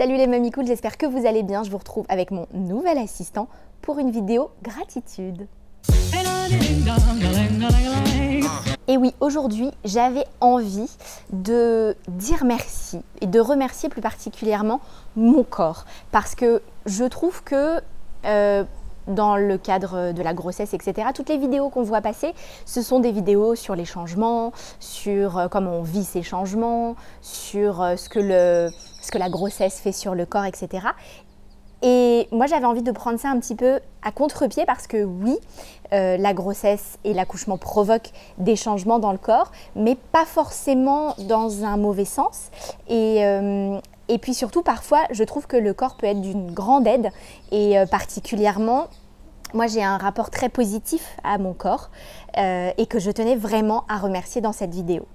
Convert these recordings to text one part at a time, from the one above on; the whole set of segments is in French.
Salut les mamies cool, j'espère que vous allez bien. Je vous retrouve avec mon nouvel assistant pour une vidéo gratitude. Et oui, aujourd'hui, j'avais envie de dire merci et de remercier plus particulièrement mon corps. Parce que je trouve que dans le cadre de la grossesse, etc., toutes les vidéos qu'on voit passer, ce sont des vidéos sur les changements, sur comment on vit ces changements, sur ce que la grossesse fait sur le corps, etc. Et moi, j'avais envie de prendre ça un petit peu à contre-pied parce que oui, la grossesse et l'accouchement provoquent des changements dans le corps, mais pas forcément dans un mauvais sens. Et puis surtout, parfois, je trouve que le corps peut être d'une grande aide et particulièrement, moi j'ai un rapport très positif à mon corps et que je tenais vraiment à remercier dans cette vidéo.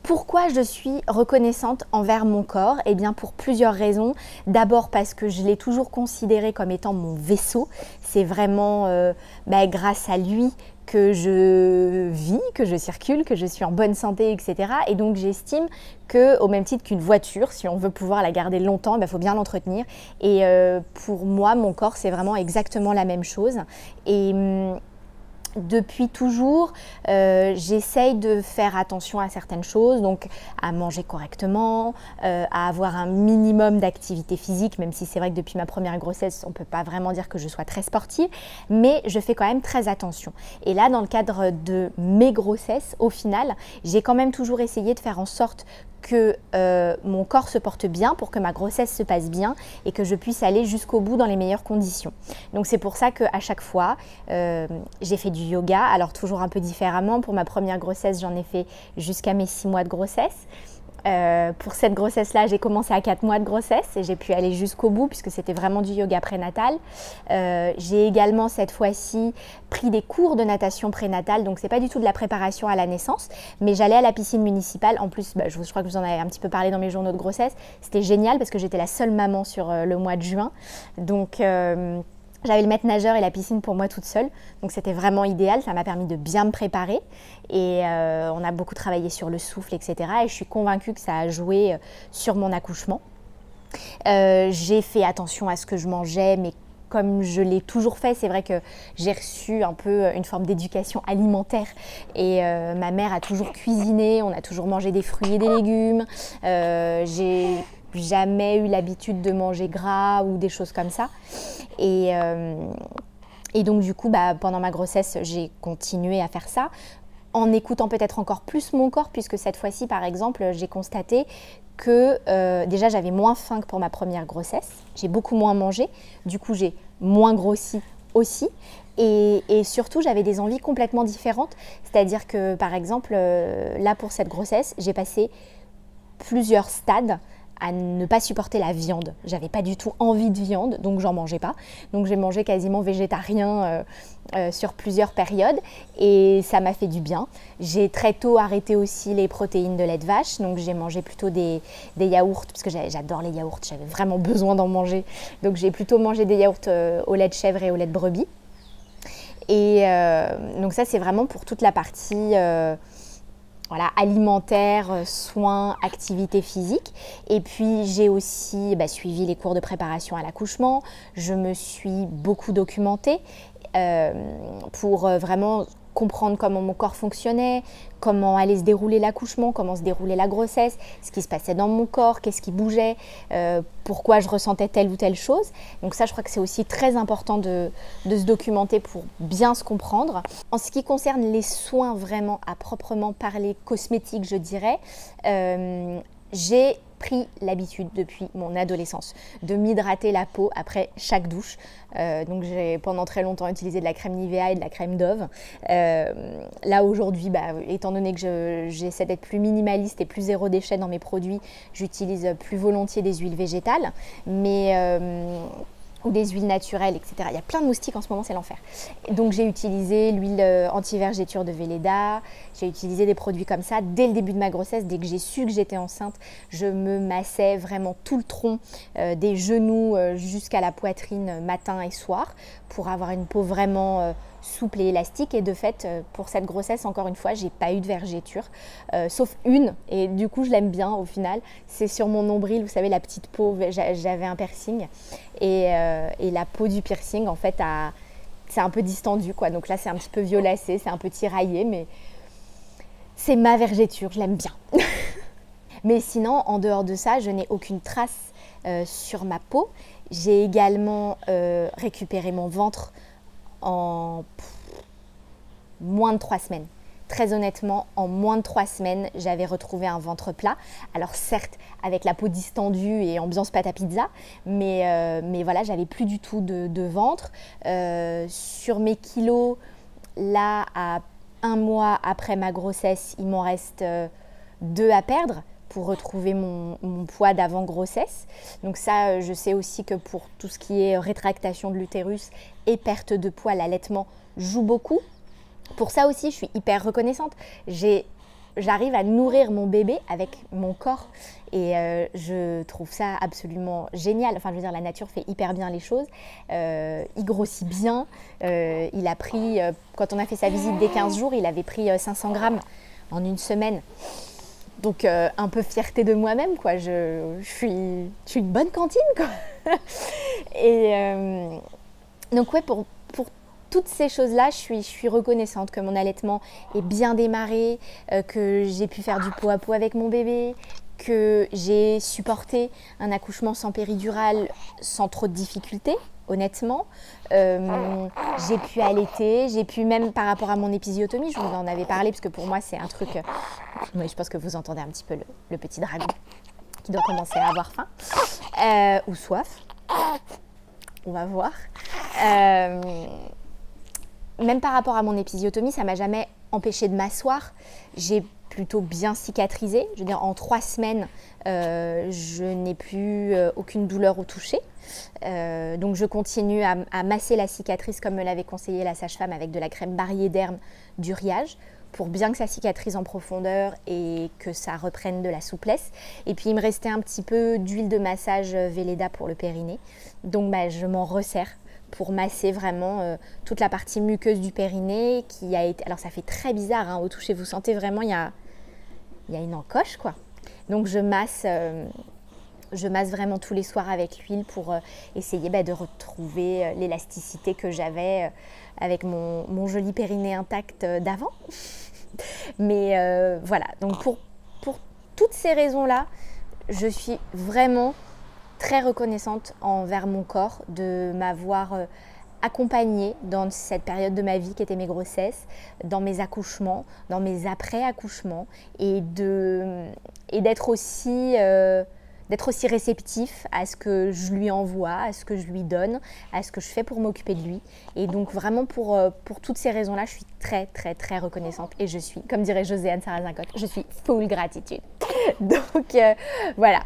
Pourquoi je suis reconnaissante envers mon corps? Eh bien pour plusieurs raisons. D'abord parce que je l'ai toujours considéré comme étant mon vaisseau. C'est vraiment grâce à lui que je vis, que je circule, que je suis en bonne santé, etc. Et donc j'estime qu'au même titre qu'une voiture, si on veut pouvoir la garder longtemps, il faut bien l'entretenir. Et pour moi, mon corps, c'est vraiment exactement la même chose. Et depuis toujours, j'essaye de faire attention à certaines choses, donc à manger correctement, à avoir un minimum d'activité physique, même si c'est vrai que depuis ma première grossesse, on ne peut pas vraiment dire que je sois très sportive, mais je fais quand même très attention. Et là, dans le cadre de mes grossesses, au final, j'ai quand même toujours essayé de faire en sorte que mon corps se porte bien pour que ma grossesse se passe bien et que je puisse aller jusqu'au bout dans les meilleures conditions. Donc c'est pour ça qu'à chaque fois, j'ai fait du yoga, alors toujours un peu différemment. Pour ma première grossesse, j'en ai fait jusqu'à mes 6 mois de grossesse. Pour cette grossesse-là, j'ai commencé à 4 mois de grossesse et j'ai pu aller jusqu'au bout puisque c'était vraiment du yoga prénatal. J'ai également cette fois-ci pris des cours de natation prénatale, donc c'est pas du tout de la préparation à la naissance, mais j'allais à la piscine municipale. En plus, je crois que je vous en avais un petit peu parlé dans mes journaux de grossesse. C'était génial parce que j'étais la seule maman sur le mois de juin. Donc j'avais le maître nageur et la piscine pour moi toute seule, donc c'était vraiment idéal, ça m'a permis de bien me préparer et on a beaucoup travaillé sur le souffle, etc. Et je suis convaincue que ça a joué sur mon accouchement. J'ai fait attention à ce que je mangeais, mais comme je l'ai toujours fait, c'est vrai que j'ai reçu un peu une forme d'éducation alimentaire et ma mère a toujours cuisiné, on a toujours mangé des fruits et des légumes, j'ai jamais eu l'habitude de manger gras ou des choses comme ça. Et donc du coup, pendant ma grossesse, j'ai continué à faire ça en écoutant peut-être encore plus mon corps, puisque cette fois-ci, par exemple, j'ai constaté que déjà j'avais moins faim que pour ma première grossesse, j'ai beaucoup moins mangé, du coup j'ai moins grossi aussi. Et surtout, j'avais des envies complètement différentes, c'est-à-dire que par exemple, là pour cette grossesse, j'ai passé plusieurs stades à ne pas supporter la viande. J'avais pas du tout envie de viande, donc j'en mangeais pas. Donc j'ai mangé quasiment végétarien sur plusieurs périodes et ça m'a fait du bien. J'ai très tôt arrêté aussi les protéines de lait de vache, donc j'ai mangé plutôt des yaourts, parce que j'adore les yaourts, j'avais vraiment besoin d'en manger. Donc j'ai plutôt mangé des yaourts au lait de chèvre et au lait de brebis. Et donc ça c'est vraiment pour toute la partie alimentaire, soins, activité physique. Et puis j'ai aussi suivi les cours de préparation à l'accouchement. Je me suis beaucoup documentée pour vraiment comprendre comment mon corps fonctionnait, comment allait se dérouler l'accouchement, comment se déroulait la grossesse, ce qui se passait dans mon corps, qu'est-ce qui bougeait, pourquoi je ressentais telle ou telle chose. Donc ça, je crois que c'est aussi très important de se documenter pour bien se comprendre. En ce qui concerne les soins vraiment à proprement parler, cosmétiques, je dirais, j'ai pris l'habitude depuis mon adolescence de m'hydrater la peau après chaque douche. Donc j'ai pendant très longtemps utilisé de la crème Nivea et de la crème Dove. Là aujourd'hui, étant donné que j'essaie d'être plus minimaliste et plus zéro déchet dans mes produits, j'utilise plus volontiers des huiles végétales, ou des huiles naturelles, etc. Il y a plein de moustiques en ce moment, c'est l'enfer. Donc j'ai utilisé l'huile anti-vergéture de Velleda, j'ai utilisé des produits comme ça. Dès le début de ma grossesse, dès que j'ai su que j'étais enceinte, je me massais vraiment tout le tronc, des genoux jusqu'à la poitrine, matin et soir, pour avoir une peau vraiment souple et élastique. Et de fait, pour cette grossesse, encore une fois, j'ai pas eu de vergéture, sauf une. Et du coup, je l'aime bien au final. C'est sur mon nombril, vous savez, la petite peau. J'avais un piercing et la peau du piercing, en fait, c'est un peu distendu, quoi. Donc là, c'est un petit peu violacé, c'est un peu tiraillé, mais c'est ma vergéture, je l'aime bien. Mais sinon, en dehors de ça, je n'ai aucune trace sur ma peau. J'ai également récupéré mon ventre en moins de 3 semaines. Très honnêtement, en moins de 3 semaines, j'avais retrouvé un ventre plat. Alors certes, avec la peau distendue et ambiance pâte à pizza, mais voilà, j'avais plus du tout de ventre. Sur mes kilos, là, à 1 mois après ma grossesse, il m'en reste 2 à perdre pour retrouver mon poids d'avant grossesse. Donc ça, je sais aussi que pour tout ce qui est rétractation de l'utérus et perte de poids, l'allaitement joue beaucoup. Pour ça aussi, je suis hyper reconnaissante. J'arrive à nourrir mon bébé avec mon corps et je trouve ça absolument génial. Enfin, je veux dire, la nature fait hyper bien les choses. Il grossit bien. Il a pris, quand on a fait sa visite des 15 jours, il avait pris 500 grammes en une semaine. Donc, un peu fierté de moi-même, quoi. Je suis une bonne cantine, quoi. Et donc, ouais, pour toutes ces choses-là, je suis reconnaissante que mon allaitement ait bien démarré, que j'ai pu faire du pot à pot avec mon bébé, que j'ai supporté un accouchement sans péridurale sans trop de difficultés, honnêtement. J'ai pu allaiter, j'ai pu même par rapport à mon épisiotomie, je vous en avais parlé parce que pour moi c'est un truc, oui, je pense que vous entendez un petit peu le petit dragon qui doit commencer à avoir faim ou soif, on va voir. Même par rapport à mon épisiotomie, ça ne m'a jamais empêché de m'asseoir. J'ai plutôt bien cicatrisé. Je veux dire, en 3 semaines, je n'ai plus aucune douleur au toucher. Donc, je continue à masser la cicatrice comme me l'avait conseillé la sage-femme avec de la crème Barrier-Derm d'Uriage pour bien que ça cicatrise en profondeur et que ça reprenne de la souplesse. Et puis, il me restait un petit peu d'huile de massage Velleda pour le périnée. Donc, je m'en resserre pour masser vraiment toute la partie muqueuse du périnée qui a été... Alors ça fait très bizarre hein, au toucher, vous sentez vraiment il y a une encoche quoi. Donc je masse vraiment tous les soirs avec l'huile pour essayer de retrouver l'élasticité que j'avais avec mon joli périnée intact d'avant. Mais voilà, donc pour toutes ces raisons-là, je suis vraiment très reconnaissante envers mon corps de m'avoir accompagnée dans cette période de ma vie qui était mes grossesses, dans mes accouchements, dans mes après-accouchements et d'être aussi réceptif à ce que je lui envoie, à ce que je lui donne, à ce que je fais pour m'occuper de lui. Et donc vraiment pour toutes ces raisons-là, je suis très très très reconnaissante et je suis, comme dirait Joséanne Sarrazincotte, je suis full gratitude. Donc voilà,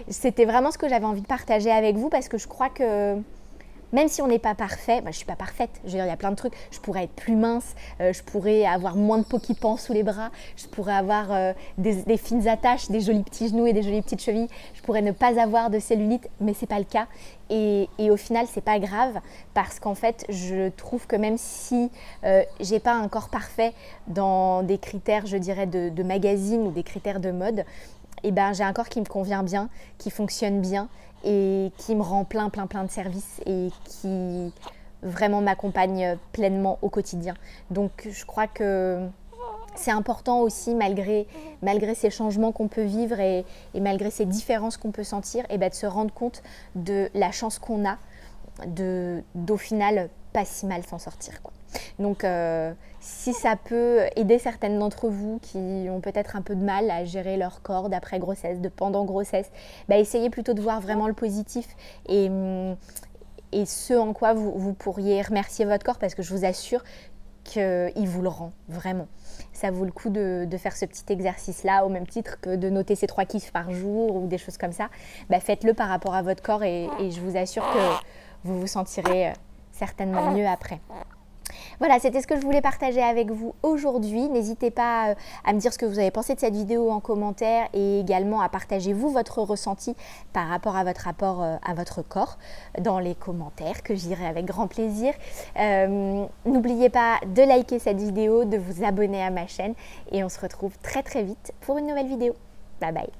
c'était vraiment ce que j'avais envie de partager avec vous parce que je crois que même si on n'est pas parfait, je ne suis pas parfaite, je veux dire, il y a plein de trucs, je pourrais être plus mince, je pourrais avoir moins de peau qui pend sous les bras, je pourrais avoir des fines attaches, des jolis petits genoux et des jolies petites chevilles, je pourrais ne pas avoir de cellulite, mais ce n'est pas le cas. Et au final, ce n'est pas grave parce qu'en fait, je trouve que même si je n'ai pas un corps parfait dans des critères, je dirais, de magazine ou des critères de mode, j'ai un corps qui me convient bien, qui fonctionne bien et qui me rend plein de services et qui vraiment m'accompagne pleinement au quotidien. Donc je crois que c'est important aussi malgré ces changements qu'on peut vivre et malgré ces différences qu'on peut sentir, de se rendre compte de la chance qu'on a d'au final pas si mal s'en sortir, quoi. Donc si ça peut aider certaines d'entre vous qui ont peut-être un peu de mal à gérer leur corps d'après grossesse, de pendant grossesse, essayez plutôt de voir vraiment le positif et ce en quoi vous pourriez remercier votre corps parce que je vous assure qu'il vous le rend vraiment. Ça vaut le coup de faire ce petit exercice-là au même titre que de noter ces 3 kiffs par jour ou des choses comme ça. Faites-le par rapport à votre corps et je vous assure que vous vous sentirez certainement mieux après. Voilà, c'était ce que je voulais partager avec vous aujourd'hui. N'hésitez pas à me dire ce que vous avez pensé de cette vidéo en commentaire et également à partager vous votre ressenti par rapport à votre rapport à votre corps dans les commentaires que j'irai avec grand plaisir. N'oubliez pas de liker cette vidéo, de vous abonner à ma chaîne et on se retrouve très vite pour une nouvelle vidéo. Bye bye.